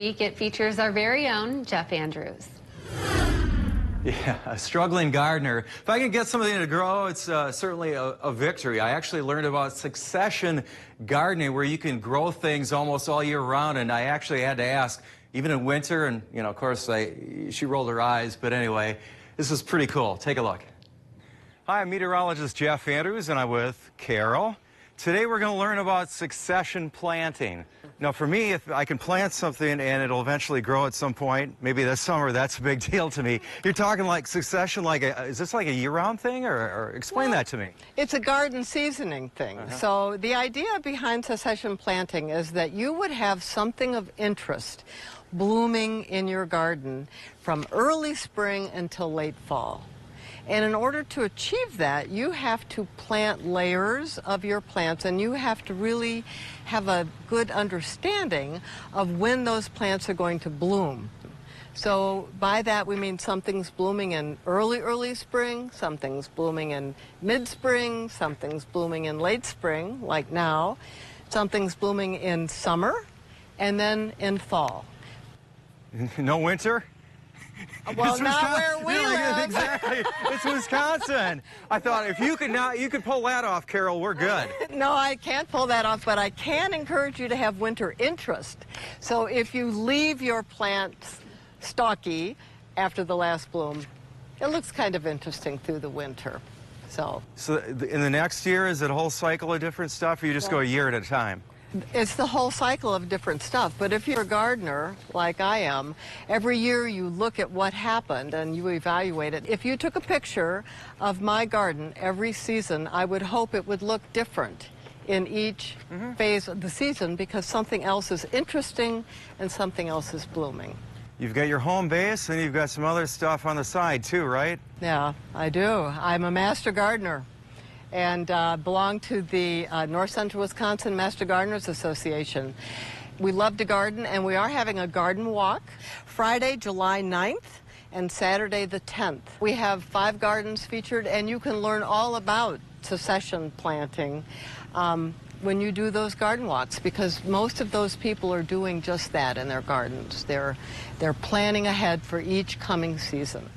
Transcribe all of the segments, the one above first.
It features our very own Jeff Andrews. Yeah, a struggling gardener. If I can get something to grow, it's certainly a victory. I actually learned about succession gardening, where you can grow things almost all year round, and I actually had to ask, even in winter, and of course, she rolled her eyes, but anyway, this is pretty cool. Take a look. Hi, I'm meteorologist Jeff Andrews, and I'm with Carol. Today we're going to learn about succession planting. Now, for me, if I can plant something and it'll eventually grow at some point, maybe this summer, that's a big deal to me. You're talking like succession, is this like a year-round thing, or explain that to me? It's a garden seasoning thing. So the idea behind succession planting is that you would have something of interest blooming in your garden from early spring until late fall. And in order to achieve that, you have to plant layers of your plants, and you have to really have a good understanding of when those plants are going to bloom. So by that we mean something's blooming in early spring, something's blooming in mid-spring, something's blooming in late spring, like now, something's blooming in summer, and then in fall. No winter? Well, not where we live. Exactly. It's Wisconsin. I thought if you could pull that off, Carol, we're good. No, I can't pull that off, but I can encourage you to have winter interest. So if you leave your plants stocky after the last bloom, it looks kind of interesting through the winter. So in the next year, is it a whole cycle of different stuff, or you just go a year at a time? It's the whole cycle of different stuff, but if you're a gardener, like I am, every year you look at what happened and you evaluate it. If you took a picture of my garden every season, I would hope it would look different in each phase of the season, because something else is interesting and something else is blooming. You've got your home base, and you've got some other stuff on the side too, right? Yeah, I do. I'm a master gardener, and belong to the North Central Wisconsin Master Gardeners Association. We love to garden, and we are having a garden walk Friday, July 9th and Saturday the 10th. We have 5 gardens featured, and you can learn all about succession planting when you do those garden walks, because most of those people are doing just that in their gardens. They're planning ahead for each coming season.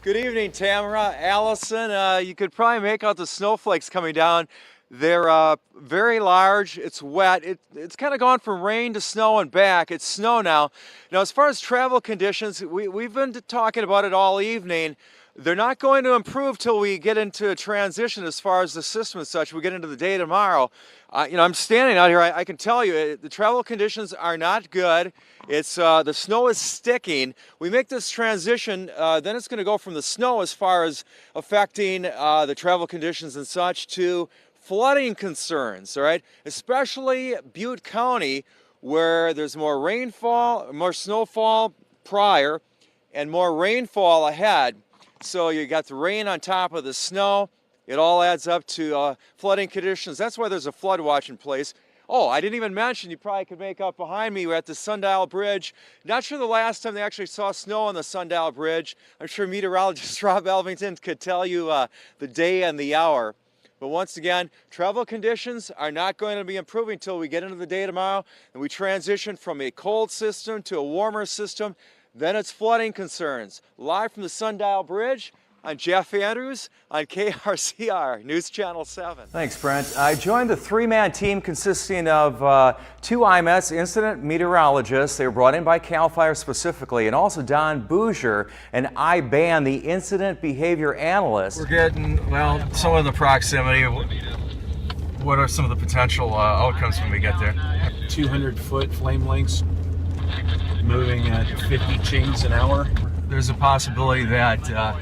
Good evening, Tamara, Allison. You could probably make out the snowflakes coming down. They're very large. It's wet. It's kind of gone from rain to snow and back. It's snow now. Now, as far as travel conditions, we've been talking about it all evening. They're not going to improve till we get into a transition as far as the system and such. We get into the day tomorrow. I'm standing out here. I can tell you the travel conditions are not good. It's the snow is sticking. We make this transition, then it's going to go from the snow, as far as affecting the travel conditions and such, to flooding concerns. All right, especially Butte County, where there's more rainfall, more snowfall prior, and more rainfall ahead. So you got the rain on top of the snow. It all adds up to flooding conditions. That's why there's a flood watch in place. Oh, I didn't even mention, you probably could make out behind me, we're at the Sundial Bridge. Not sure the last time they actually saw snow on the Sundial Bridge. I'm sure meteorologist Rob Elvington could tell you the day and the hour. But once again, travel conditions are not going to be improving until we get into the day tomorrow and we transition from a cold system to a warmer system. Then it's flooding concerns. Live from the Sundial Bridge, I'm Jeff Andrews on KRCR News Channel 7. Thanks, Brent. I joined the 3-man team consisting of 2 IMETS incident meteorologists. They were brought in by CAL FIRE specifically, and also Don Bouger, an IBAN, the incident behavior analyst. We're getting, some of the proximity. What are some of the potential outcomes when we get there? 200-foot flame lengths moving at 50 chains an hour. There's a possibility that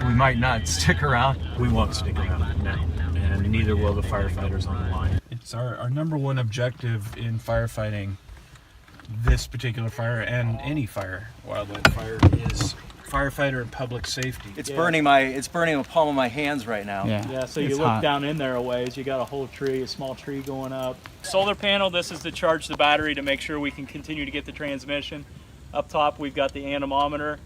we might not stick around. We won't stick around, no. And neither will the firefighters on the line. It's our number one objective in firefighting this particular fire and any fire, wildland fire, is firefighter and public safety. It's burning the palm of my hands right now. Yeah, so you look down in there a ways, you got a whole tree, a small tree going up. Solar panel, this is to charge the battery to make sure we can continue to get the transmission. Up top we've got the anemometer,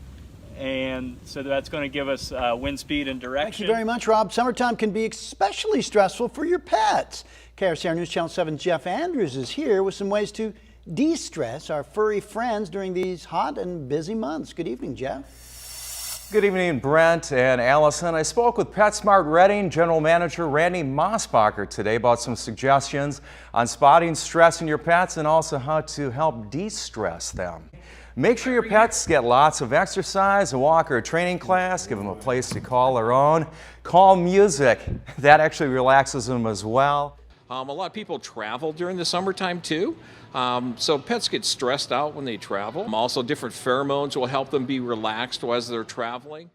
and so that's going to give us wind speed and direction. Thank you very much, Rob. Summertime can be especially stressful for your pets. KRCR News Channel 7 Jeff Andrews is here with some ways to de-stress our furry friends during these hot and busy months. Good evening, Jeff. Good evening, Brent and Allison. I spoke with PetSmart Reading General Manager Randy Mossbacher today about some suggestions on spotting stress in your pets and also how to help de-stress them. Make sure your pets get lots of exercise, a walk or a training class. Give them a place to call their own. Calm music, that actually relaxes them as well. A lot of people travel during the summertime too, so pets get stressed out when they travel. Also, different pheromones will help them be relaxed as they're traveling.